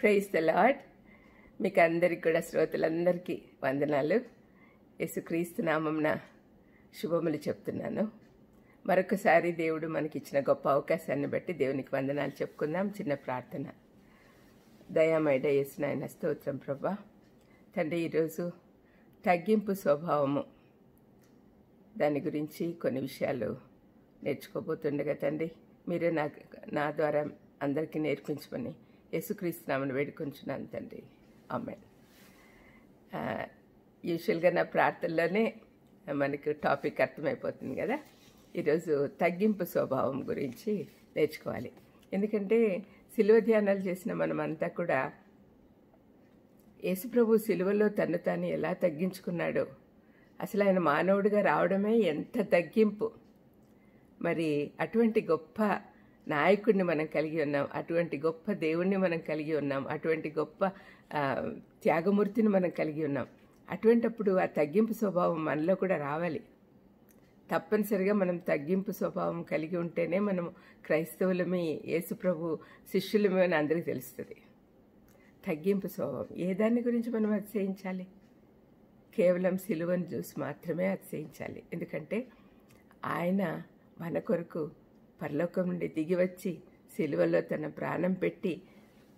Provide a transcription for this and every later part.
Praise the lord. మీకు అందరికి కూడా శ్రోతలందరికీ వందనాలు. యేసుక్రీస్తు నామమున శుభములు చెప్తున్నాను. మరొకసారి దేవుడు మనకిచ్చిన గొప్ప అవకాశాన్ని బట్టి దేవునికి వందనాలు చెప్పుకుందాం. చిన్న ప్రార్థన. దయామయుడ యేసు నాయన స్తోత్రం ప్రభా. తండ్రి, ఈరోజు తగ్గింపు స్వభావము దాని గురించి కొన్ని విషయాలు నేర్చుకోబోతుండగా తండ్రి, మీరే నా ద్వారా అందరికీ నేర్పించమని యేసుక్రీస్తు నామమున వేడుకొంచున్నాను తండ్రి. ఆమేన్. యూజువల్గా నా ప్రార్థనలోనే మనకు టాపిక్ అర్థమైపోతుంది కదా. ఈరోజు తగ్గింపు స్వభావం గురించి నేర్చుకోవాలి. ఎందుకంటే సిలువ ధ్యానాలు చేసిన మనమంతా కూడా యేసుప్రభు సిలువలో తను తాను ఎలా తగ్గించుకున్నాడో, అసలు ఆయన మానవుడిగా రావడమే ఎంత తగ్గింపు. మరి అటువంటి గొప్ప నాయకుడిని మనం కలిగి ఉన్నాం, అటువంటి గొప్ప దేవుణ్ణి మనం కలిగి ఉన్నాం, అటువంటి గొప్ప త్యాగమూర్తిని మనం కలిగి ఉన్నాం. అటువంటప్పుడు ఆ తగ్గింపు స్వభావం మనలో కూడా రావాలి. తప్పనిసరిగా మనం తగ్గింపు స్వభావం కలిగి ఉంటేనే మనం క్రైస్తవులమే, యేసుప్రభు శిష్యులమే అని అందరికీ తెలుస్తుంది. తగ్గింపు స్వభావం ఏ దాని గురించి మనం అతిశయించాలి? కేవలం సిలువను చూసి మాత్రమే అతిశయించాలి. ఎందుకంటే ఆయన మన కొరకు పరలోకం నుండి దిగి వచ్చి సిలువలో తన ప్రాణం పెట్టి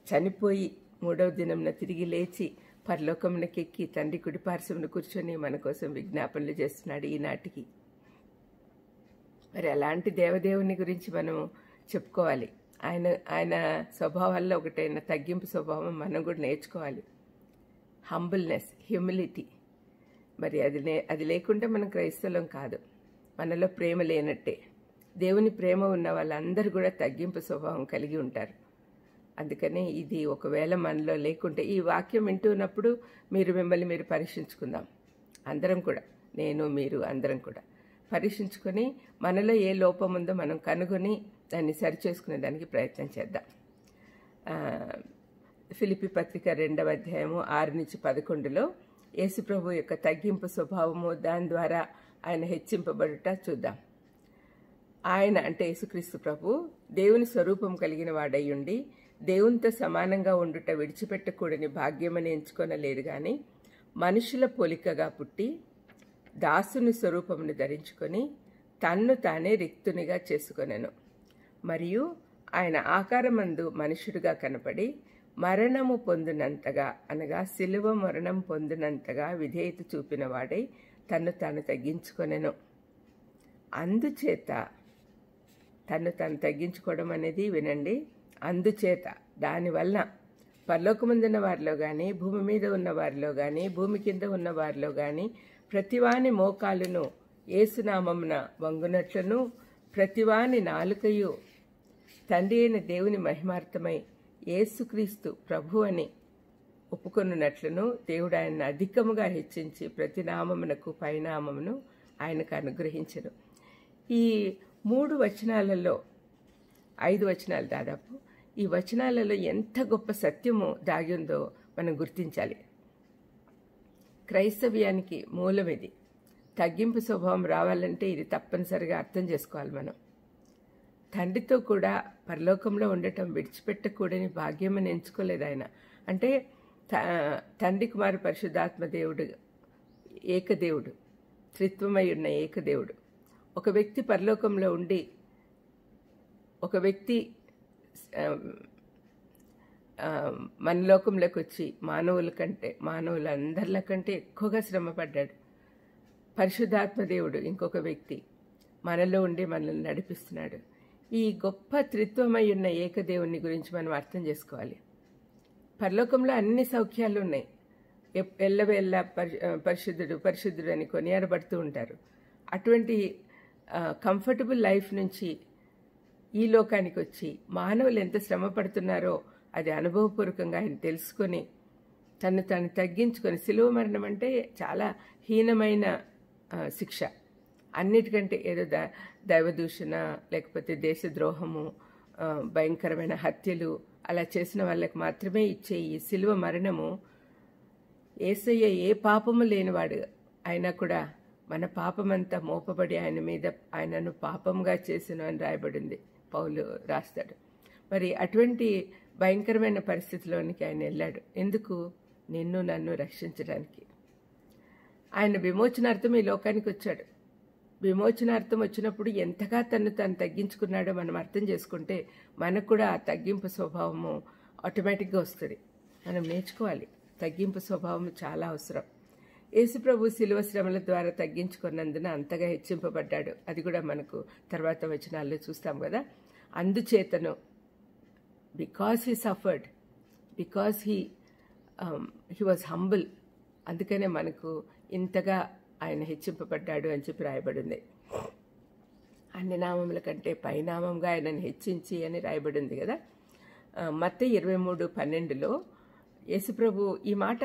చనిపోయి 3వ దినంన తిరిగి లేచి పరలోకమునకెక్కి తండ్రి కుడిపార్శ్వమున కూర్చొని మన కోసం విజ్ఞాపనలు చేస్తున్నాడు ఈనాటికి. మరి అలాంటి దేవదేవుని గురించి మనం చెప్పుకోవాలి. ఆయన స్వభావాల్లో ఒకటైన తగ్గింపు స్వభావం మనం కూడా నేర్చుకోవాలి. Humbleness, humility. మరి అది లేకుంటే మనం క్రైస్తవులం కాదు. మనలో ప్రేమ లేనట్టే. దేవుని ప్రేమ ఉన్న వాళ్ళందరూ కూడా తగ్గింపు స్వభావం కలిగి ఉంటారు. అందుకని ఇది ఒకవేళ మనలో లేకుంటే, ఈ వాక్యం వింటున్నప్పుడు మిమ్మల్ని మీరు పరీక్షించుకుందాం. అందరం కూడా, నేను మీరు అందరం కూడా పరీక్షించుకొని మనలో ఏ లోపం ఉందో మనం కనుగొని దాన్ని సరిచేసుకునే దానికి ప్రయత్నం చేద్దాం. ఫిలిప్పీ పత్రిక 2వ అధ్యాయము 6-11లో యేసుప్రభు యొక్క తగ్గింపు స్వభావము, దాని ద్వారా ఆయన హెచ్చింపబడుట చూద్దాం. ఆయన అంటే యేసుక్రీస్తు ప్రభు దేవుని స్వరూపం కలిగిన వాడయ్యుండి దేవునితో సమానంగా ఉండుట విడిచిపెట్టకూడని భాగ్యమని ఎంచుకొనలేదు గాని, మనుషుల పోలికగా పుట్టి దాసుని స్వరూపమును ధరించుకొని తన్ను తానే రిక్తునిగా చేసుకొనెను. మరియు ఆయన ఆకారమందు మనుషుడిగా కనపడి మరణము పొందినంతగా, అనగా సిలువ మరణం పొందినంతగా విధేయత చూపిన వాడై తన్ను తాను తగ్గించుకొనెను. అందుచేత తన్ను తాను తగ్గించుకోవడం అనేది వినండి, అందుచేత, దానివల్ల పరలోకముందున్న వారిలో కానీ, భూమి మీద ఉన్న వారిలో కానీ, భూమి కింద ఉన్న వారిలో కానీ ప్రతివాని మోకాలును యేసునామమున వంగునట్లును, ప్రతివాని నాలుకయు తండ్రి అయిన దేవుని మహిమార్థమై యేసుక్రీస్తు ప్రభు అని ఒప్పుకొనున్నట్లును దేవుడు ఆయన్ని అధికముగా హెచ్చించి ప్రతి నామమునకు పైనామమును ఆయనకు అనుగ్రహించెను. ఈ 3 వచనాలలో, 5 వచనాలు దాదాపు, ఈ వచనాలలో ఎంత గొప్ప సత్యము దాగి ఉందో మనం గుర్తించాలి. క్రైస్తవ్యానికి మూలం ఇది. తగ్గింపు స్వభావం రావాలంటే ఇది తప్పనిసరిగా అర్థం చేసుకోవాలి. మనం తండ్రితో కూడా పరలోకంలో ఉండటం విడిచిపెట్టకూడని భాగ్యమని ఎంచుకోలేదు ఆయన. అంటే తండ్రి కుమార పరిశుద్ధాత్మ దేవుడు ఏకదేవుడు, త్రిత్వమై ఉన్న ఏకదేవుడు. ఒక వ్యక్తి పరలోకంలో ఉండి ఒక వ్యక్తి మన లోకంలోకి వచ్చి మానవులందరికంటే ఎక్కువగా శ్రమపడ్డాడు. పరిశుద్ధాత్మ దేవుడు ఇంకొక వ్యక్తి మనలో ఉండి మనల్ని నడిపిస్తున్నాడు. ఈ గొప్ప త్రిత్వమై ఉన్న ఏకదేవుని గురించి మనం అర్థం చేసుకోవాలి. పరలోకంలో అన్ని సౌఖ్యాలు ఉన్నాయి. ఎల్లవేళ్ళ పరిశుద్ధుడు పరిశుద్ధుడు అని కొనియాడబడుతూ ఉంటారు. అటువంటి కంఫర్టబుల్ లైఫ్ నుంచి ఈ లోకానికి వచ్చి మానవులు ఎంత శ్రమ పడుతున్నారో అది అనుభవపూర్వకంగా ఆయన తెలుసుకొని తను తాను తగ్గించుకొని, సిలువ మరణం అంటే చాలా హీనమైన శిక్ష. అన్నిటికంటే ఏదో దైవదూషణ, లేకపోతే దేశద్రోహము, భయంకరమైన హత్యలు అలా చేసిన వాళ్ళకి మాత్రమే ఇచ్చే ఈ సిలువ మరణము, యేసయ్య ఏ పాపము లేనివాడు అయినా కూడా మన పాపమంతా మోపబడి ఆయన మీద, ఆయనను పాపంగా చేసిన అని రాయబడింది, పౌలు రాస్తాడు. మరి అటువంటి భయంకరమైన పరిస్థితిలోనికి ఆయన వెళ్ళాడు. ఎందుకు? నిన్ను నన్ను రక్షించడానికి. ఆయన విమోచనార్థం ఈ లోకానికి వచ్చాడు. విమోచనార్థం వచ్చినప్పుడు ఎంతగా తను తగ్గించుకున్నాడో మనం అర్థం చేసుకుంటే మనకు కూడా ఆ తగ్గింపు స్వభావము ఆటోమేటిక్గా వస్తుంది. మనం నేర్చుకోవాలి. తగ్గింపు స్వభావం చాలా అవసరం. యేసుప్రభు శిలువ శ్రమల ద్వారా తగ్గించుకున్నందున అంతగా హెచ్చింపబడ్డాడు. అది కూడా మనకు తర్వాత వచనాల్లో చూస్తాం కదా. అందుచేతను because he suffered, because he was humble, అందుకనే మనకు ఇంతగా ఆయన హెచ్చింపబడ్డాడు అని చెప్పి రాయబడింది. అన్ని నామముల కంటే పైనామంగా ఆయనను హెచ్చించి అని రాయబడింది కదా. మత్తయి 23:12లో యేసుప్రభు ఈ మాట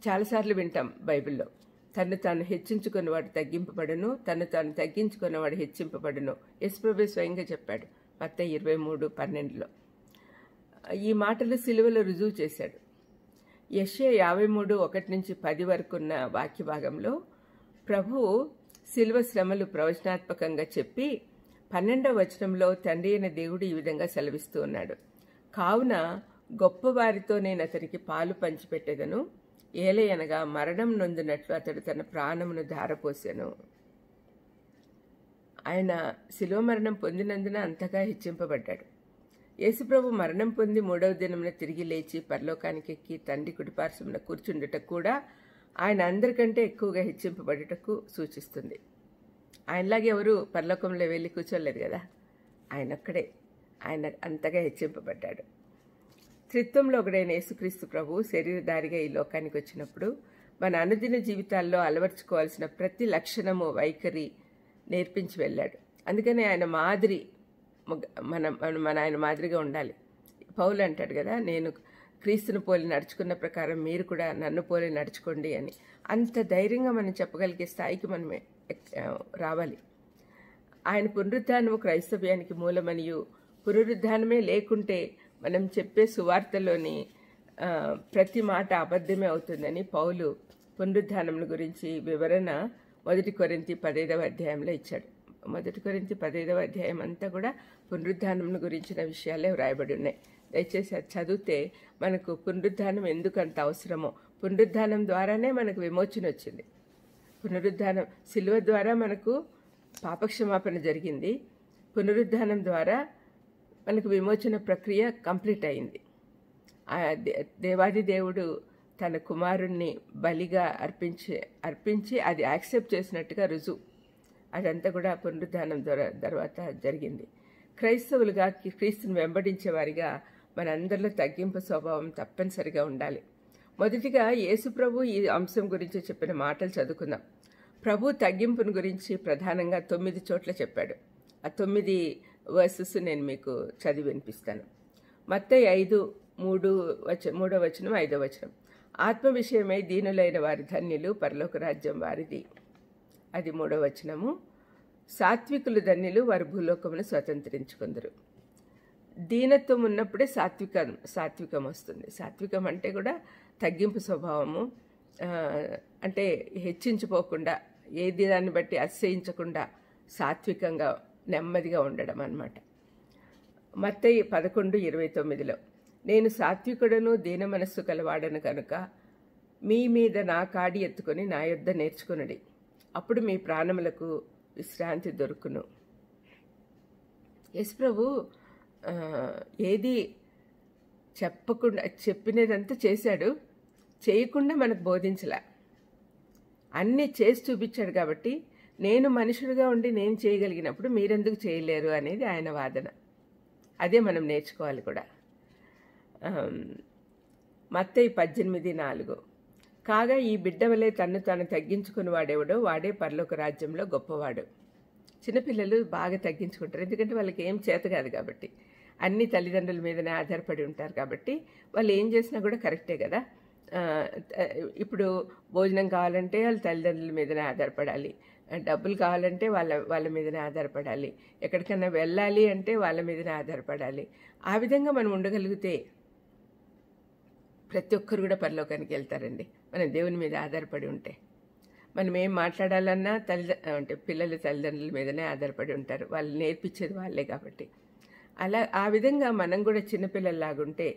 చాలాసార్లు వింటాం బైబిల్లో. తను తాను హెచ్చించుకున్నవాడు తగ్గింపబడును, తను తాను తగ్గించుకున్నవాడు హెచ్చింపబడును. యేసుప్రభు స్వయంగా చెప్పాడు మత్తయి 23:12లో. ఈ మాటలు సిలువలో రుజువు చేశాడు. యెషయా 53:1-10 వరకున్న వాక్య భాగంలో ప్రభువు శిలువ శ్రమలు ప్రవచనాత్మకంగా చెప్పి 12వ వచనంలో తండ్రి అయిన దేవుడు ఈ విధంగా సెలవిస్తూ ఉన్నాడు. కావున గొప్పవారితో నేను అతనికి పాలు పంచిపెట్టెదను, ఏలయనగా మరణం నొందినట్లు అతడు తన ప్రాణమును ధారపోసెను. ఆయన శిలువ మరణం పొందినందున అంతగా హెచ్చింపబడ్డాడు. యేసుప్రభు మరణం పొంది 3వ దినమున తిరిగి లేచి పరలోకానికి ఎక్కి తండ్రి కుడిపార్శ్వమున కూర్చుండుటకు కూడా ఆయన అందరికంటే ఎక్కువగా హెచ్చింపబడుటకు సూచిస్తుంది. ఆయనలాగే ఎవరు పరలోకంలో వెళ్ళి కూర్చోలేదు కదా, ఆయన ఒక్కడే ఆయన అంతగా హెచ్చింపబడ్డాడు. త్రిత్వంలో ఒకడైన యేసుక్రీస్తు ప్రభు శరీరధారిగా ఈ లోకానికి వచ్చినప్పుడు మన అనుదిన జీవితాల్లో అలవర్చుకోవాల్సిన ప్రతి లక్షణము వైఖరి నేర్పించి వెళ్ళాడు. అందుకని ఆయన మాదిరి మన ఆయన మాదిరిగా ఉండాలి. పౌలు అంటాడు కదా, నేను క్రీస్తును పోలి నడుచుకున్న ప్రకారం మీరు కూడా నన్ను పోలి నడుచుకోండి అని. అంత ధైర్యంగా మనం చెప్పగలిగే స్థాయికి మనమే రావాలి. ఆయన పునరుద్ధానము క్రైస్తవ్యానికి మూలమనియు పునరుద్ధానమే లేకుంటే మనం చెప్పే సువార్తలోని ప్రతి మాట అబద్ధమే అవుతుందని పౌలు పునరుద్ధానం గురించి వివరణ 1 కొరింథీ 15వ అధ్యాయంలో ఇచ్చాడు. 1 కొరింథీ 15వ అధ్యాయం అంతా కూడా పునరుద్ధానం గురించిన విషయాలే వ్రాయబడి ఉన్నాయి. దయచేసి అది చదివితే మనకు పునరుద్ధానం ఎందుకు అంత అవసరమో, పునరుద్ధానం ద్వారానే మనకు విమోచన వచ్చింది. పునరుద్ధానం శిలువ ద్వారా మనకు పాపక్షమాపణ జరిగింది. పునరుద్ధానం ద్వారా మనకు విమోచన ప్రక్రియ కంప్లీట్ అయింది. దేవాది దేవుడు తన కుమారుణ్ణి బలిగా అర్పించి అది యాక్సెప్ట్ చేసినట్టుగా రుజువు. అదంతా కూడా పునరుద్ధానం తర్వాత జరిగింది. క్రైస్తవులుగా క్రీస్తుని వెంబడించేవారిగా మనందరిలో తగ్గింపు స్వభావం తప్పనిసరిగా ఉండాలి. మొదటిగా యేసుప్రభు ఈ అంశం గురించి చెప్పిన మాటలు చదువుకుందాం. ప్రభు తగ్గింపుని గురించి ప్రధానంగా 9 చోట్ల చెప్పాడు. ఆ 9 వర్సెస్ నేను మీకు చదివి వినిపిస్తాను. మత్తయి 5:3 వచనం 5వ వచనం. ఆత్మ విషయమై దీనులైన వారి ధన్యులు, పరలోక రాజ్యం వారిది. అది 3వ వచనము. సాత్వికులు ధన్యులు, వారు భూలోకమును స్వతంత్రించుకుందరు. దీనత్వం ఉన్నప్పుడే సాత్వికం వస్తుంది. సాత్వికం అంటే కూడా తగ్గింపు స్వభావము, అంటే హెచ్చించిపోకుండా, ఏది దాన్ని బట్టి అతిశయించకుండా సాత్వికంగా నెమ్మదిగా ఉండడం అన్నమాట. మత్తయి 11:29లో నేను సాత్వికుడను దీన మనస్సు కలవాడను కనుక మీ మీద నా కాడి ఎత్తుకొని నా యొద్ద నేర్చుకునుడి, అప్పుడు మీ ప్రాణములకు విశ్రాంతి దొరుకును. యేసుప్రభు ఏది చెప్పినదంతా చేశాడు, చేయకుండా మనకు బోధించలే, అన్నీ చేసి చూపించాడు. కాబట్టి నేను మనుషుడిగా ఉండి నేను చేయగలిగినప్పుడు మీరెందుకు చేయలేరు అనేది ఆయన వాదన. అదే మనం నేర్చుకోవాలి కూడా. మత్తయి 18:4 కాగా ఈ బిడ్డ వలె తన్ను తాను తగ్గించుకుని వాడేవాడో వాడే పరలోక రాజ్యంలో గొప్పవాడు. చిన్నపిల్లలు బాగా తగ్గించుకుంటారు, ఎందుకంటే వాళ్ళకి ఏం చేత కాదు కాబట్టి, అన్ని తల్లిదండ్రుల మీదనే ఆధారపడి ఉంటారు కాబట్టి వాళ్ళు ఏం చేసినా కూడా కరెక్టే కదా. ఇప్పుడు భోజనం కావాలంటే వాళ్ళ తల్లిదండ్రుల మీదనే ఆధారపడాలి, డబ్బులు కావాలంటే వాళ్ళ మీదనే ఆధారపడాలి, ఎక్కడికైనా వెళ్ళాలి అంటే వాళ్ళ మీదనే ఆధారపడాలి. ఆ విధంగా మనం ఉండగలిగితే ప్రతి ఒక్కరు కూడా పరలోకానికి వెళ్తారండి. మనం దేవుని మీద ఆధారపడి ఉంటే. మనం ఏం మాట్లాడాలన్నా పిల్లల తల్లిదండ్రుల మీదనే ఆధారపడి ఉంటారు, వాళ్ళు నేర్పించేది వాళ్ళే కాబట్టి. అలా ఆ విధంగా మనం కూడా చిన్నపిల్లల్లాగుంటే,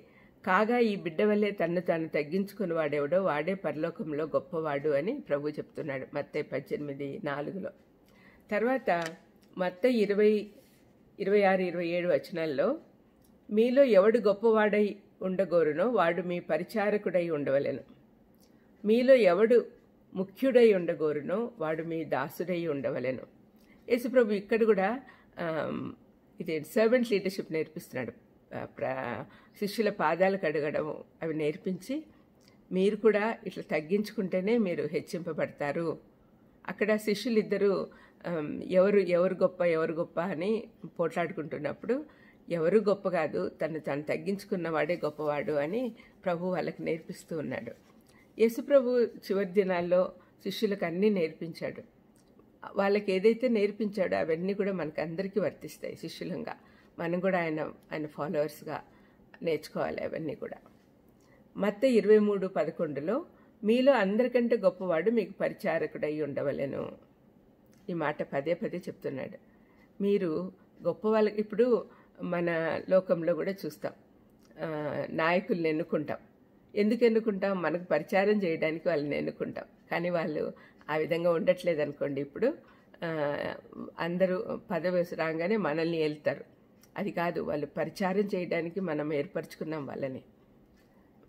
కాగా ఈ బిడ్డ వల్లే తన్ను తాను తగ్గించుకుని వాడెవడో వాడే పరలోకంలో గొప్పవాడు అని ప్రభు చెప్తున్నాడు మత్తయి 18:4. తర్వాత మత్తయి 26-27 వచనాల్లో, మీలో ఎవడు గొప్పవాడై ఉండగోరునో వాడు మీ పరిచారకుడై ఉండవలెను. మీలో ఎవడు ముఖ్యుడై ఉండగోరునో వాడు మీ దాసుడై ఉండవలెను. యేసుప్రభు ఇక్కడ కూడా ఇది సర్వెంట్ లీడర్షిప్ నేర్పిస్తున్నాడు. శిష్యుల పాదాలు కడగడం అవి నేర్పించి, మీరు కూడా ఇట్లా తగ్గించుకుంటేనే మీరు హెచ్చింపబడతారు. అక్కడ శిష్యులు ఇద్దరు ఎవరు గొప్ప అని పోట్లాడుకుంటున్నప్పుడు, ఎవరు గొప్ప కాదు, తను తగ్గించుకున్నవాడే గొప్పవాడు అని ప్రభు వాళ్ళకి నేర్పిస్తూ ఉన్నాడు. యేసుప్రభు చివరి దినాల్లో శిష్యులకు అన్నీ నేర్పించాడు. వాళ్ళకి ఏదైతే నేర్పించాడో అవన్నీ కూడా మనకు అందరికీ వర్తిస్తాయి. శిష్యులంగా మనం కూడా ఆయన ఫాలోవర్స్గా నేర్చుకోవాలి అవన్నీ కూడా. మత్తయి 23:11లో, మీలో అందరికంటే గొప్పవాడు మీకు పరిచారకుడై ఉండవలెను. ఈ మాట పదే పదే చెప్తున్నాడు. మీరు గొప్ప వాళ్ళకి, ఇప్పుడు మన లోకంలో కూడా చూస్తాం, నాయకుల్ని ఎన్నుకుంటాం. ఎందుకు ఎన్నుకుంటాం? మనకు పరిచారం చేయడానికి వాళ్ళని ఎన్నుకుంటాం. కానీ వాళ్ళు ఆ విధంగా ఉండట్లేదు అనుకోండి. ఇప్పుడు అందరూ పదవి రాగానే మనల్ని వెళ్తారు. అది కాదు, వాళ్ళు పరిచారం చేయడానికి మనం ఏర్పరచుకున్నాం వాళ్ళని.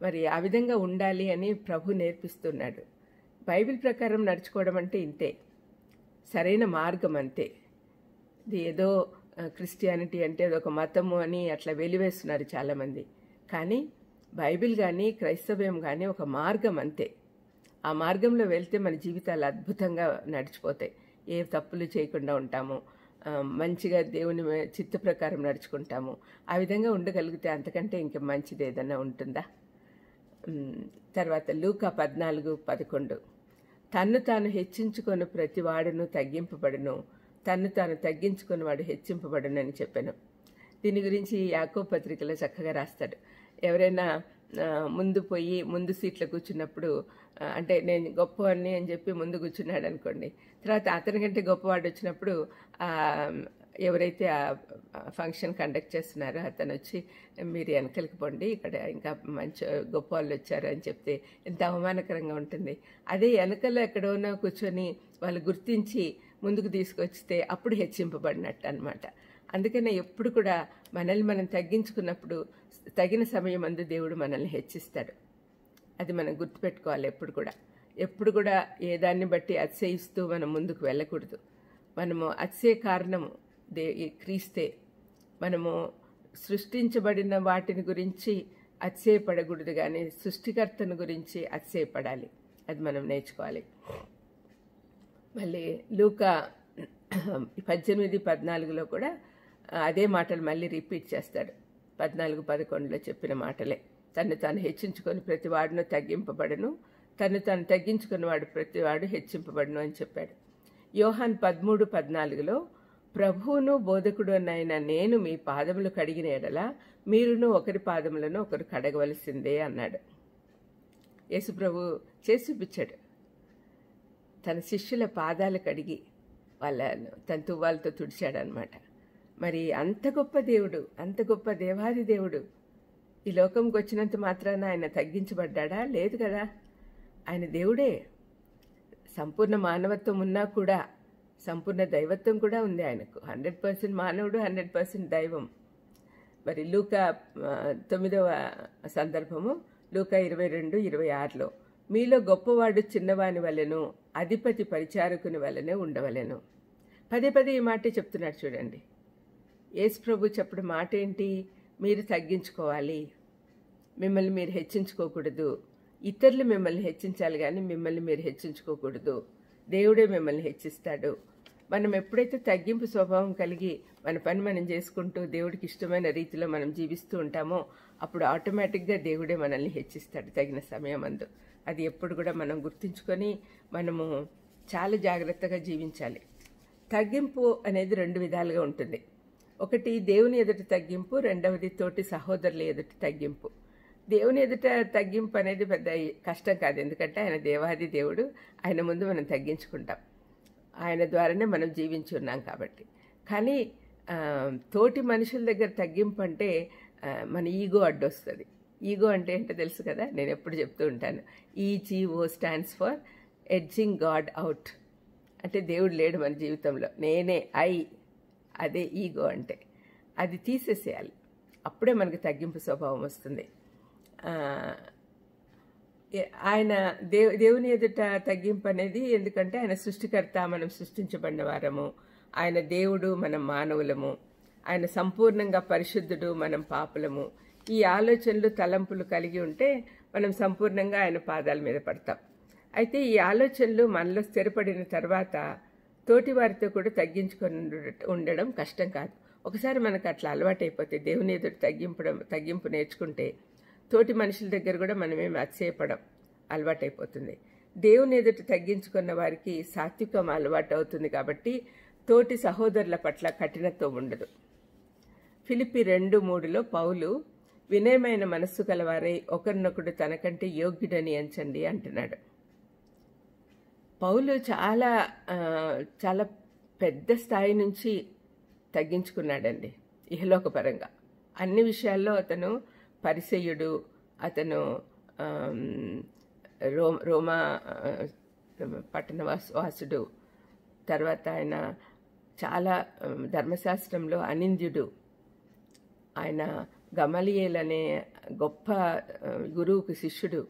మరి ఆ విధంగా ఉండాలి అని ప్రభు నేర్పిస్తున్నాడు. బైబిల్ ప్రకారం నడుచుకోవడం అంటే ఇంతే, సరైన మార్గం అంతే. ఇది ఏదో క్రిస్టియానిటీ అంటే అదొక మతము అని అట్లా వెలివేస్తున్నారు చాలామంది. కానీ బైబిల్ కానీ క్రైస్తవ్యం కానీ ఒక మార్గం అంతే. ఆ మార్గంలో వెళ్తే మన జీవితాలు అద్భుతంగా నడిచిపోతాయి. ఏ తప్పులు చేయకుండా ఉంటాము, మంచిగా దేవుని చిత్త ప్రకారం నడుచుకుంటాము. ఆ విధంగా ఉండగలిగితే అంతకంటే ఇంక మంచిది ఏదన్నా ఉంటుందా? తర్వాత లూకా 14:11, తన్ను తాను హెచ్చించుకొని ప్రతి వాడును తగ్గింపబడును, తన్ను తాను తగ్గించుకొని వాడు హెచ్చింపబడును అని చెప్పాను. దీని గురించి యాకోబు పత్రికలో చక్కగా రాస్తాడు. ఎవరైనా ముందు సీట్లో కూర్చున్నప్పుడు, అంటే నేను గొప్పవాడిని అని చెప్పి ముందు కూర్చున్నాడు అనుకోండి, తర్వాత అతని కంటే గొప్పవాడు వచ్చినప్పుడు ఎవరైతే ఆ ఫంక్షన్ కండక్ట్ చేస్తున్నారో అతను వచ్చి, మీరు వెనకలికి పోండి, ఇక్కడ ఇంకా మంచి గొప్ప వాళ్ళు వచ్చారు అని చెప్తే ఎంత అవమానకరంగా ఉంటుంది. అదే వెనకలో ఎక్కడోనో కూర్చొని వాళ్ళు గుర్తించి ముందుకు తీసుకొచ్చితే అప్పుడు హెచ్చింపబడినట్టు అనమాట. అందుకనే ఎప్పుడు కూడా మనల్ని మనం తగ్గించుకున్నప్పుడు తగిన సమయం అందు దేవుడు మనల్ని హెచ్చిస్తాడు. అది మనం గుర్తుపెట్టుకోవాలి. ఎప్పుడు కూడా ఏ దాన్ని బట్టి అతిశయిస్తూ మనం ముందుకు వెళ్ళకూడదు. మనము అతిశయ కారణము క్రీస్తే. మనము సృష్టించబడిన వాటిని గురించి అతిశయపడకూడదు, కానీ సృష్టికర్తను గురించి అతిశయపడాలి. అది మనం నేర్చుకోవాలి. మళ్ళీ లూకా 18:14లో కూడా అదే మాటలు మళ్ళీ రిపీట్ చేస్తాడు. 14:11లో చెప్పిన మాటలే. తను తాను హెచ్చించుకొని ప్రతివాడును తగ్గింపబడను, తను తాను తగ్గించుకున్న వాడు ప్రతివాడు హెచ్చింపబడను అని చెప్పాడు. యోహాన్ 13:14లో, ప్రభువును బోధకుడు అయిన నేను మీ పాదములు కడిగిన ఎడల మీరును ఒకరి పాదములను ఒకరు కడగవలసిందే అన్నాడు. యేసుప్రభు చేసి చూపించాడు. తన శిష్యుల పాదాలు కడిగి తన తువ్వాలతో తుడిచాడనమాట. మరి అంత గొప్ప దేవుడు, అంత గొప్ప దేవాది దేవుడు ఈ లోకంకి వచ్చినంత మాత్రాన ఆయన తగ్గించబడ్డా? లేదు కదా. ఆయన దేవుడే. సంపూర్ణ మానవత్వం ఉన్నా కూడా సంపూర్ణ దైవత్వం కూడా ఉంది ఆయనకు. 100% మానవుడు, 100% దైవం. మరి లూకా 9వ సందర్భము, లూకా 22:26లో, మీలో గొప్పవాడు చిన్నవాని వలెను, అధిపతి పరిచారకుని వలనే ఉండవలెను. పదే పదే ఈ మాట చెప్తున్నాడు చూడండి. యేసు ప్రభు చెప్పిన మాట ఏంటి? మీరు తగ్గించుకోవాలి, మిమ్మల్ని మీరు హెచ్చించుకోకూడదు. ఇతరులు మిమ్మల్ని హెచ్చించాలి కానీ మిమ్మల్ని మీరు హెచ్చించుకోకూడదు. దేవుడే మిమ్మల్ని హెచ్చిస్తాడు. మనం ఎప్పుడైతే తగ్గింపు స్వభావం కలిగి మన పని మనం చేసుకుంటూ దేవుడికి ఇష్టమైన రీతిలో మనం జీవిస్తూ ఉంటామో అప్పుడు ఆటోమేటిక్గా దేవుడే మనల్ని హెచ్చిస్తాడు తగిన సమయం అందు. అది ఎప్పుడు కూడా మనం గుర్తుంచుకొని మనము చాలా జాగ్రత్తగా జీవించాలి. తగ్గింపు అనేది 2 విధాలుగా ఉంటుంది. ఒకటి దేవుని ఎదుట తగ్గింపు, రెండవది తోటి సహోదరుల ఎదుట తగ్గింపు. దేవుని ఎదుట తగ్గింపు అనేది పెద్ద కష్టం కాదు, ఎందుకంటే ఆయన దేవాది దేవుడు. ఆయన ముందు మనం తగ్గించుకుంటాం, ఆయన ద్వారానే మనం జీవించి ఉన్నాం కాబట్టి. కానీ తోటి మనుషుల దగ్గర తగ్గింపు అంటే మన ఈగో అడ్డొస్తుంది. ఈగో అంటే ఏంటో తెలుసు కదా, నేను ఎప్పుడు చెప్తూ ఉంటాను. EGO stands for edging God out. అంటే దేవుడు లేడు మన జీవితంలో, నేనే అదే ఈగో అంటే. అది తీసేసేయాలి, అప్పుడే మనకి తగ్గింపు స్వభావం వస్తుంది. ఆయన దేవుని ఎదుట తగ్గింపు అనేది, ఎందుకంటే ఆయన సృష్టికర్త, మనం సృష్టించబడిన వారము. ఆయన దేవుడు, మనం మానవులము. ఆయన సంపూర్ణంగా పరిశుద్ధుడు, మనం పాపులము. ఈ ఆలోచనలు తలంపులు కలిగి ఉంటే మనం సంపూర్ణంగా ఆయన పాదాల మీద పడతాం. అయితే ఈ ఆలోచనలు మనలో స్థిరపడిన తర్వాత తోటి వారితో కూడా తగ్గించుకొని ఉండడం కష్టం కాదు. ఒకసారి మనకు అట్లా అలవాటైపోతే, దేవుని ఎదుట తగ్గింపు నేర్చుకుంటే తోటి మనుషుల దగ్గర కూడా మనమేమి అతిశయపడం అలవాటైపోతుంది. దేవుని ఎదుట తగ్గించుకున్న వారికి సాత్వికం అలవాటు అవుతుంది. కాబట్టి తోటి సహోదరుల పట్ల కఠినత్వం ఉండదు. ఫిలిప్పి 2:3లో పౌలు వినయమైన మనస్సు గలవారై ఒకరినొకడు తనకంటే యోగ్యుడని ఎంచండి అంటున్నాడు. పౌలు చాలా చాలా పెద్ద స్థాయి నుంచి తగ్గించుకున్నాడండి. ఇహలోకపరంగా అన్ని విషయాల్లో అతను పరిసయ్యుడు, అతను రోమా పట్టణ వాసుడు. తర్వాత ఆయన చాలా ధర్మశాస్త్రంలో అనింద్యుడు. ఆయన గమలియేల్ అనే గొప్ప గురువుకు శిష్యుడు.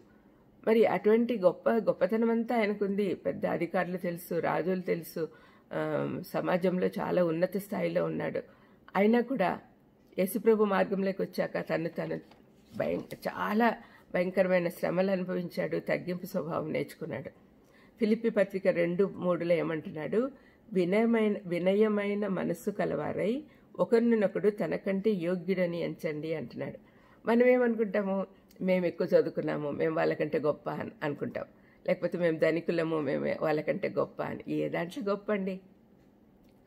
మరి అటువంటి గొప్పతనం అంతా ఆయనకుంది. పెద్ద అధికారులు తెలుసు, రాజులు తెలుసు, సమాజంలో చాలా ఉన్నత స్థాయిలో ఉన్నాడు. అయినా కూడా యేసుప్రభు మార్గంలోకి వచ్చాక తను చాలా భయంకరమైన శ్రమలు అనుభవించాడు, తగ్గింపు స్వభావం నేర్చుకున్నాడు. ఫిలిప్పి పత్రిక 2:3లో ఏమంటున్నాడు? వినయమైన మనస్సు కలవారై ఒకరినొకడు తనకంటే యోగ్యుడని ఎంచండి అంటున్నాడు. మనం ఏమనుకుంటాము? మేము ఎక్కువ చదువుకున్నాము, మేము వాళ్ళకంటే గొప్ప అని అనుకుంటాం. లేకపోతే మేము ధనికులము, మేము వాళ్ళకంటే గొప్ప అని. ఏ దాంట్లో గొప్ప అండి?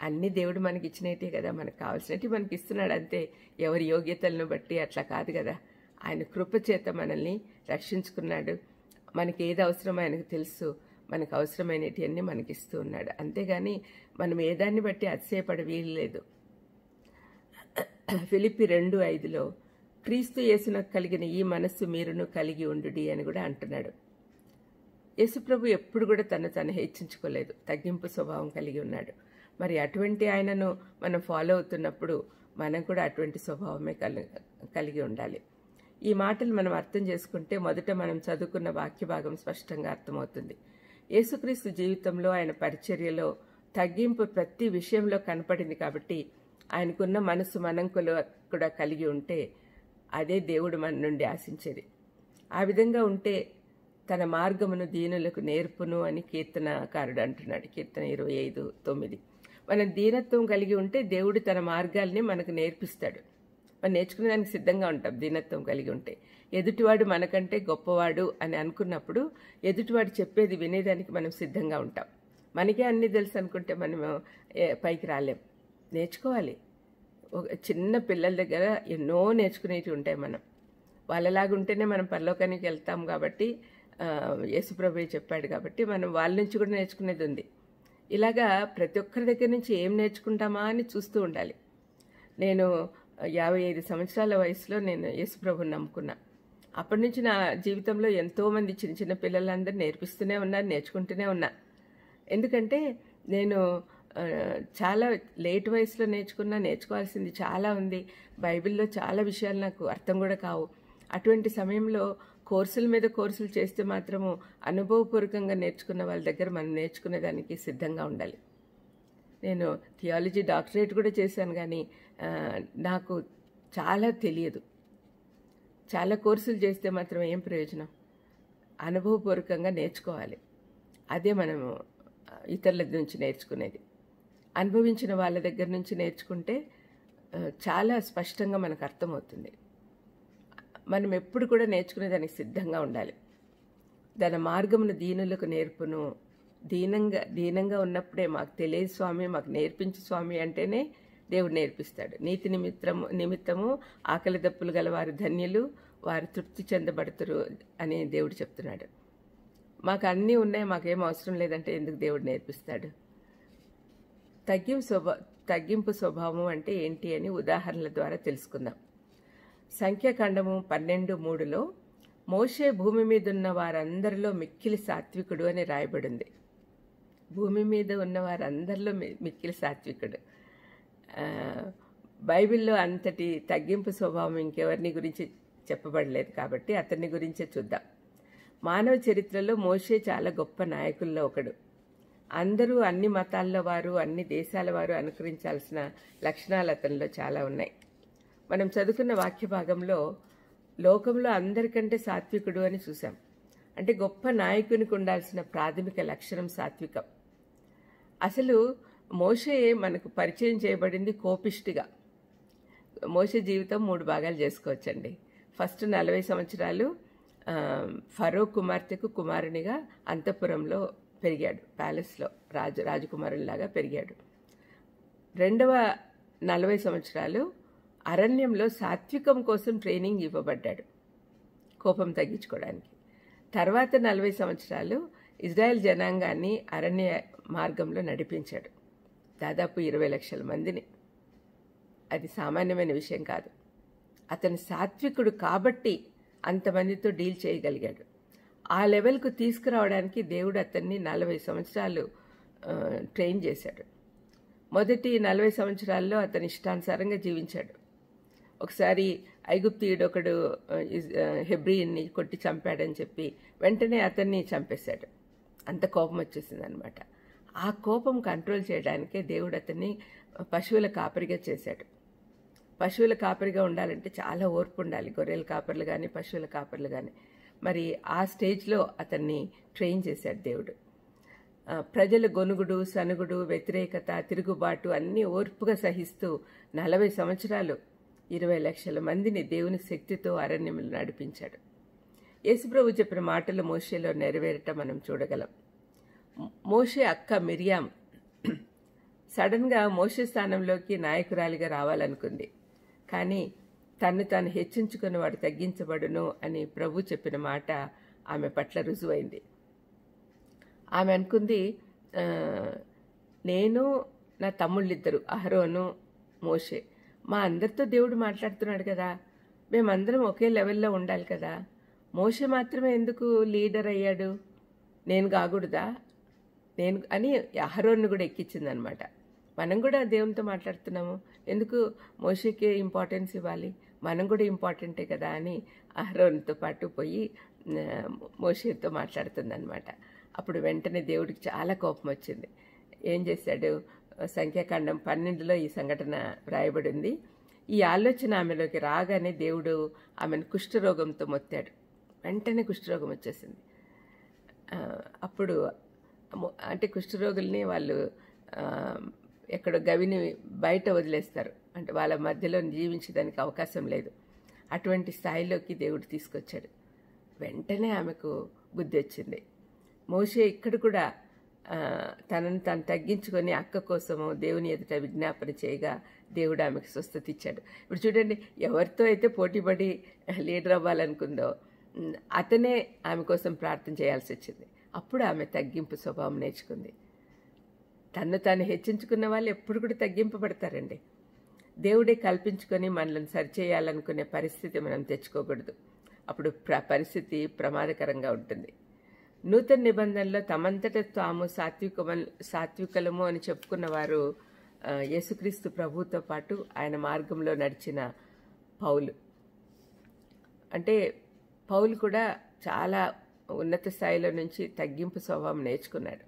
అన్ని దేవుడు మనకి ఇచ్చినట్టే కదా, మనకు కావాల్సినట్టు మనకి ఇస్తున్నాడు అంతే. ఎవరి యోగ్యతలను బట్టి అట్లా కాదు కదా. ఆయన కృప చేత మనల్ని రక్షించుకున్నాడు. మనకి ఏది అవసరమో ఆయనకు తెలుసు. మనకు అవసరమైనవన్నీ మనకి ఇస్తూ ఉన్నాడు. అంతేగాని మనం ఏదాన్ని బట్టి అతిశయపడ వీలు లేదు. ఫిలిప్పి 2:5లో క్రీస్తు యేసునకు కలిగిన ఈ మనస్సు మీరును కలిగి ఉండుడి అని కూడా అంటున్నాడు. యేసుప్రభు ఎప్పుడు కూడా తను హెచ్చించుకోలేదు, తగ్గింపు స్వభావం కలిగి ఉన్నాడు. మరి అటువంటి ఆయనను మనం ఫాలో అవుతున్నప్పుడు మనం కూడా అటువంటి స్వభావమే కలిగి ఉండాలి. ఈ మాటలు మనం అర్థం చేసుకుంటే మొదట మనం చదువుకున్న వాక్య భాగం స్పష్టంగా అర్థమవుతుంది. యేసుక్రీస్తు జీవితంలో, ఆయన పరిచర్యలో తగ్గింపు ప్రతి విషయంలో కనపడింది. కాబట్టి ఆయనకున్న మనసు మనం కూడా కలిగి ఉంటే అదే దేవుడు మన నుండి ఆశించేది. ఆ విధంగా ఉంటే తన మార్గమును దీనులకు నేర్పును అని కీర్తనకారుడు అంటున్నాడు. కీర్తన 25:9. మనం దీనత్వం కలిగి ఉంటే దేవుడు తన మార్గాల్ని మనకు నేర్పిస్తాడు. మనం నేర్చుకునేదానికి సిద్ధంగా ఉంటాం దీనత్వం కలిగి ఉంటే. ఎదుటివాడు మనకంటే గొప్పవాడు అని అనుకున్నప్పుడు ఎదుటివాడు చెప్పేది వినేదానికి మనం సిద్ధంగా ఉంటాం. మనకే అన్నీ తెలుసు అనుకుంటే మనం పైకి రాలేం. నేర్చుకోవాలి. ఒక చిన్న పిల్లల దగ్గర ఎన్నో నేర్చుకునేవి ఉంటాయి. మనం వాళ్ళలాగా ఉంటేనే మనం పరలోకానికి వెళ్తాం. కాబట్టి యేసుప్రభు చెప్పాడు కాబట్టి మనం వాళ్ళ నుంచి కూడా నేర్చుకునేది ఉంది. ఇలాగా ప్రతి ఒక్కరి దగ్గర నుంచి ఏం నేర్చుకుంటామా అని చూస్తూ ఉండాలి. నేను 55 సంవత్సరాల వయసులో నేను యేసుప్రభుని నమ్ముకున్నా. అప్పటి నుంచి నా జీవితంలో ఎంతోమంది చిన్న చిన్న పిల్లలందరూ నేర్పిస్తూనే ఉన్నారు, నేర్చుకుంటూనే ఉన్నా. ఎందుకంటే నేను చాలా లేట్ వయసులో నేర్చుకోవాల్సింది చాలా ఉంది. బైబిల్లో చాలా విషయాలు నాకు అర్థం కూడా కావు. అటువంటి సమయంలో కోర్సుల మీద కోర్సులు చేస్తే మాత్రము అనుభవపూర్వకంగా నేర్చుకున్న వాళ్ళ దగ్గర మనం నేర్చుకునేదానికి సిద్ధంగా ఉండాలి. నేను థియాలజీ డాక్టరేట్ కూడా చేశాను, కానీ నాకు చాలా తెలియదు. చాలా కోర్సులు చేస్తే మాత్రం ఏం ప్రయోజనం? అనుభవపూర్వకంగా నేర్చుకోవాలి. అదే మనము ఇతరుల నుంచి నేర్చుకునేది. అనుభవించిన వాళ్ళ దగ్గర నుంచి నేర్చుకుంటే చాలా స్పష్టంగా మనకు అర్థమవుతుంది. మనం ఎప్పుడు కూడా నేర్చుకునేదానికి సిద్ధంగా ఉండాలి. దాని మార్గమును దీనులకు నేర్పును. దీనంగా ఉన్నప్పుడే మాకు తెలియదు స్వామి, మాకు నేర్పించు స్వామి అంటేనే దేవుడు నేర్పిస్తాడు. నీతి నిమిత్తము ఆకలి దప్పులు గల వారు ధన్యులు, వారు తృప్తి చెందబడుతురు అని దేవుడు చెప్తున్నాడు. మాకు అన్నీ ఉన్నాయి, మాకేం అవసరం లేదంటే ఎందుకు దేవుడు నేర్పిస్తాడు? తగ్గింపు స్వభావం అంటే ఏంటి అని ఉదాహరణల ద్వారా తెలుసుకుందాం. సంఖ్యాకాండము 12:3లో మోషే భూమి మీద ఉన్న వారందరిలో మిక్కిలి సాత్వికుడు అని రాయబడింది. భూమి మీద ఉన్న వారందరిలో మిక్కిలి సాత్వికుడు. బైబిల్లో అంతటి తగ్గింపు స్వభావం ఇంకెవరిని గురించి చెప్పబడలేదు కాబట్టి అతన్ని గురించే చూద్దాం. మానవ చరిత్రలో మోషే చాలా గొప్ప నాయకుల్లో ఒకడు. అందరూ అన్ని మతాల్లో వారు, అన్ని దేశాల వారు అనుకరించాల్సిన లక్షణాలు అతనిలో చాలా ఉన్నాయి. మనం చదువుకున్న వాక్య భాగంలో లోకంలో అందరికంటే సాత్వికుడు అని చూసాం. అంటే గొప్ప నాయకునికి ఉండాల్సిన ప్రాథమిక లక్షణం సాత్వికం. అసలు మోషే మనకు పరిచయం చేయబడింది కోపిష్టిగా. మోషే జీవితం 3 భాగాలు చేసుకోవచ్చండి. ఫస్ట్ 40 సంవత్సరాలు ఫరో కుమార్తెకు కుమారునిగా అంతఃపురంలో పెరిగాడు. ప్యాలెస్లో రాజకుమారునిలాగా పెరిగాడు. రెండవ 40 సంవత్సరాలు అరణ్యంలో సాత్వికం కోసం ట్రైనింగ్ ఇవ్వబడ్డాడు, కోపం తగ్గించుకోవడానికి. తర్వాత 40 సంవత్సరాలు ఇజ్రాయెల్ జనాంగాన్ని అరణ్య మార్గంలో నడిపించాడు, దాదాపు 20 లక్షల మందిని. అది సామాన్యమైన విషయం కాదు. అతను సాత్వికుడు కాబట్టి అంతమందితో డీల్ చేయగలిగాడు. ఆ లెవెల్కు తీసుకురావడానికి దేవుడు అతన్ని 40 సంవత్సరాలు ట్రైన్ చేశాడు. మొదటి 40 సంవత్సరాల్లో అతని ఇష్టానుసారంగా జీవించాడు. ఒకసారి ఐగుప్తీయుడు ఒకడు హెబ్రీని కొట్టి చంపాడని చెప్పి వెంటనే అతన్ని చంపేశాడు. అంత కోపం వచ్చేసింది అనమాట. ఆ కోపం కంట్రోల్ చేయడానికే దేవుడు అతన్ని పశువుల కాపరిగా చేశాడు. పశువుల కాపరిగా ఉండాలంటే చాలా ఓర్పు ఉండాలి, గొర్రెల కాపర్లు కానీ పశువుల కాపర్లు కానీ. మరి ఆ స్టేజ్లో అతన్ని ట్రైన్ చేశాడు దేవుడు. ప్రజల గొనుగుడు, సనుగుడు, వ్యతిరేకత, తిరుగుబాటు అన్నీ ఓర్పుగా సహిస్తూ 40 సంవత్సరాలు 20 లక్షల మందిని దేవుని శక్తితో అరణ్యంలో నడిపించాడు. యేసుప్రభు చెప్పిన మాటలు మోషేలో నెరవేరటం మనం చూడగలం. మోషే అక్క మిరియాం సడన్గా మోషే స్థానంలోకి నాయకురాలిగా రావాలనుకుంది. కానీ తను తాను హెచ్చించుకుని వాడు తగ్గించబడును అని ప్రభు చెప్పిన మాట ఆమె పట్ల రుజువైంది. ఆమె అనుకుంది, నేను నా తమ్ముళ్ళిద్దరు అహరోను, మోషే, మా అందరితో దేవుడు మాట్లాడుతున్నాడు కదా, మేమందరం ఒకే లెవెల్లో ఉండాలి కదా, మోషే మాత్రమే ఎందుకు లీడర్ అయ్యాడు, నేను కాకూడదా అని అహరోన్ను కూడా ఎక్కించిందనమాట. మనం కూడా దేవునితో మాట్లాడుతున్నాము, ఎందుకు మోషేకే ఇంపార్టెన్స్ ఇవ్వాలి, మనం కూడా ఇంపార్టెంటే కదా అని అహరోన్తో పాటు పోయి మోషేతో మాట్లాడుతుందన్నమాట. అప్పుడు వెంటనే దేవుడికి చాలా కోపం వచ్చింది. ఏం చేశాడు? సంఖ్యాకాండం 12లో ఈ సంఘటన రాయబడింది. ఈ ఆలోచన ఆమెలోకి రాగానే దేవుడు ఆమెను కుష్ఠరోగంతో మొత్తాడు. వెంటనే కుష్ఠరోగం వచ్చేసింది. అప్పుడు అంటే కుష్ఠరోగుల్ని వాళ్ళు ఎక్కడో గవిని బయట వదిలేస్తారు, అంటే వాళ్ళ మధ్యలో జీవించడానికి అవకాశం లేదు. అటువంటి స్థాయిలోకి దేవుడు తీసుకొచ్చాడు. వెంటనే ఆమెకు బుద్ధి వచ్చింది. మోషే ఇక్కడ కూడా తనను తాను తగ్గించుకొని అక్క కోసము దేవుని ఎదుట విజ్ఞాపన చేయగా దేవుడు ఆమెకు స్వస్థత ఇచ్చాడు. ఇప్పుడు చూడండి, ఎవరితో అయితే పోటీపడి లీడర్ అవ్వాలనుకుందో అతనే ఆమె కోసం ప్రార్థన చేయాల్సి వచ్చింది. అప్పుడు ఆమె తగ్గింపు స్వభావం నేర్చుకుంది. తన్ను తాను హెచ్చించుకున్న వాళ్ళు ఎప్పుడు కూడా తగ్గింపబడతారండి. దేవుడే కల్పించుకొని మనల్ని సరిచేయాలనుకునే పరిస్థితి మనం తెచ్చుకోకూడదు. అప్పుడు పరిస్థితి ప్రమాదకరంగా ఉంటుంది. నూతన నిబంధనలో తమంతట తాము సాత్వికలము అని చెప్పుకున్న వారు యేసుక్రీస్తు ప్రభుతో పాటు ఆయన మార్గంలో నడిచిన పౌలు. అంటే పౌలు కూడా చాలా ఉన్నత స్థాయిలో నుంచి తగ్గింపు స్వభావం నేర్చుకున్నాడు.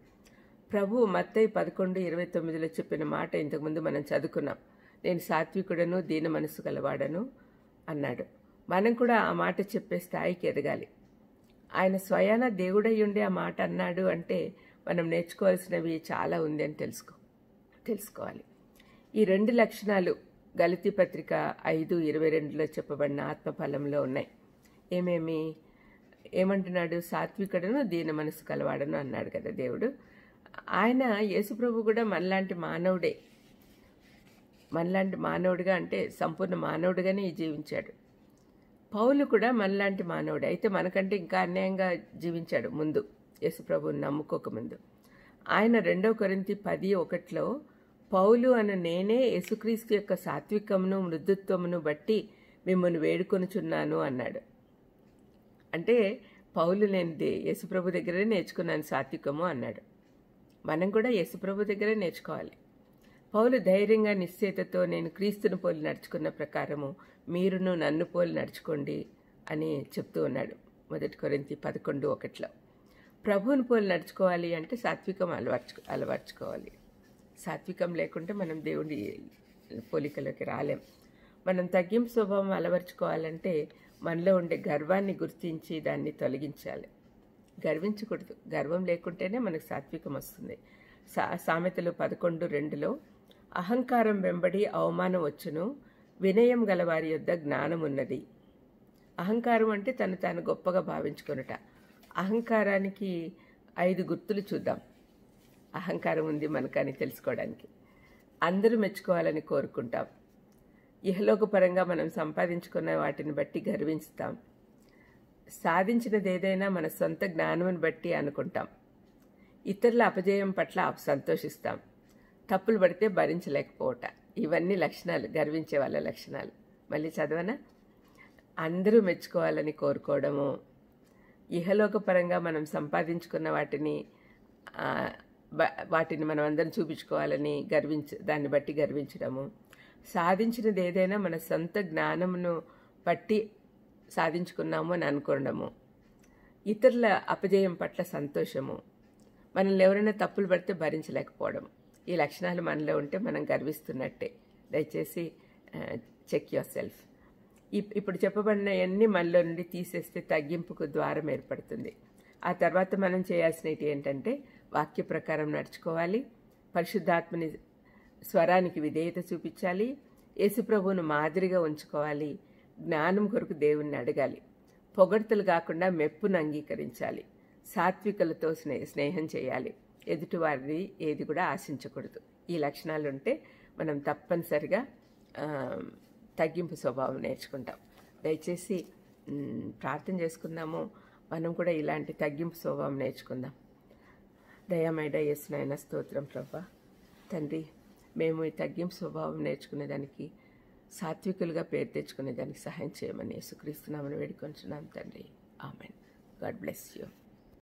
ప్రభు మత్తయి 11:29లో చెప్పిన మాట ఇంతకుముందు మనం చదువుకున్నాం. నేను సాత్వికుడను, దీన మనసు గలవాడను అన్నాడు. మనం కూడా ఆ మాట చెప్పే స్థాయికి ఎదగాలి. ఆయన స్వయాన దేవుడై ఉండి ఆ మాట అన్నాడు అంటే మనం నేర్చుకోవాల్సినవి చాలా ఉంది అని తెలుసుకోవాలి. ఈ 2 లక్షణాలు గలతీ పత్రిక 5:22లో చెప్పబడిన ఆత్మఫలంలో ఉన్నాయి. ఏమంటున్నాడు? సాత్వికుడను, దీన మనసు కలవాడను అన్నాడు కదా దేవుడు. ఆయన యేసుప్రభు కూడా మనలాంటి మానవుడిగా అంటే సంపూర్ణ మానవుడిగానే జీవించాడు. పౌలు కూడా మనలాంటి మానవుడే, అయితే మనకంటే ఇంకా అన్యాయంగా జీవించాడు ముందు, యేసుప్రభుని నమ్ముకోకముందు. ఆయన 2 కొరింథీ 10:1లో పౌలు అను నేనే యేసుక్రీస్తు యొక్క సాత్వికమును మృదుత్వమును బట్టి మిమ్మల్ని వేడుకొనుచున్నాను అన్నాడు. అంటే పౌలు నేను యేసుప్రభు దగ్గరే నేర్చుకున్నాను సాత్వికము అన్నాడు. మనం కూడా యేసుప్రభు దగ్గరే నేర్చుకోవాలి. పౌలు ధైర్యంగా నిశ్చయితతో నేను క్రీస్తును పోలి నడుచుకున్న ప్రకారము మీరును నన్ను పోలి నడుచుకోండి అని చెప్తూ ఉన్నాడు. 1 కొరింథీ 11:1. ప్రభువుని పోలి నడుచుకోవాలి అంటే సాత్వికం అలవర్చుకోవాలి. సాత్వికం లేకుంటే మనం దేవుడి పోలికలోకి రాలేం. మనం తగ్గింపు స్వభావం అలవర్చుకోవాలంటే మనలో ఉండే గర్వాన్ని గుర్తించి దాన్ని తొలగించాలి. గర్వించకూడదు. గర్వం లేకుంటేనే మనకు సాత్వికం వస్తుంది. సామెతలు 11:2 అహంకారం వెంబడి అవమానం వచ్చును, వినయం గలవారి యొద్ద జ్ఞానం ఉన్నది. అహంకారం అంటే తను తాను గొప్పగా భావించుకొనుట. అహంకారానికి 5 గుర్తులు చూద్దాం. అహంకారం ఉంది మనకని తెలుసుకోవడానికి. అందరూ మెచ్చుకోవాలని కోరుకుంటాం. ఇహలోకపరంగా మనం సంపాదించుకున్న వాటిని బట్టి గర్విస్తాం. సాధించినది ఏదైనా మన సొంత జ్ఞానం బట్టి అనుకుంటాం. ఇతరుల అపజయం పట్ల సంతోషిస్తాం. తప్పులు పడితే భరించలేకపోవట. ఇవన్నీ లక్షణాలు, గర్వించే వాళ్ళ లక్షణాలు. మళ్ళీ చదవనా? అందరూ మెచ్చుకోవాలని కోరుకోవడము, ఇహలోకపరంగా మనం సంపాదించుకున్న వాటిని మనం అందరం చూపించుకోవాలని దాన్ని బట్టి గర్వించడము, సాధించినది ఏదైనా మన సొంత జ్ఞానమును బట్టి సాధించుకున్నాము అని అనుకోవడము, ఇతరుల అపజయం పట్ల సంతోషము, మనల్ని ఎవరైనా తప్పులు పడితే భరించలేకపోవడం. ఈ లక్షణాలు మనలో ఉంటే మనం గర్విస్తున్నట్టే. దయచేసి చెక్ యువర్ సెల్ఫ్. ఇప్పుడు చెప్పబడినవన్నీ మనలో నుండి తీసేస్తే తగ్గింపుకు ద్వారం ఏర్పడుతుంది. ఆ తర్వాత మనం చేయాల్సినవి ఏంటంటే వాక్య ప్రకారం నడుచుకోవాలి, పరిశుద్ధాత్మని స్వరానికి విధేయత చూపించాలి, యేసుప్రభువును మాదిరిగా ఉంచుకోవాలి, జ్ఞానం కొరకు దేవుణ్ణి అడగాలి, పొగడ్తలు కాకుండా మెప్పును అంగీకరించాలి, సాత్వికులతో స్నేహం చేయాలి, ఎదుటివారిది ఏది కూడా ఆశించకూడదు. ఈ లక్షణాలు ఉంటే మనం తప్పనిసరిగా తగ్గింపు స్వభావం నేర్చుకుంటాం. దయచేసి ప్రార్థన చేసుకుందాము. మనం కూడా ఇలాంటి తగ్గింపు స్వభావం నేర్చుకుందాం. దయామేడ యేసునాయన స్తోత్రం ప్రభా. తండ్రి, మేము ఈ తగ్గింపు స్వభావం నేర్చుకునేదానికి, సాత్వికులుగా పేరు తెచ్చుకునేదానికి సహాయం చేయమని యేసుక్రీస్తు నామమున వేడుకొంచున్నాం తండ్రి. ఆమెన్. God bless you.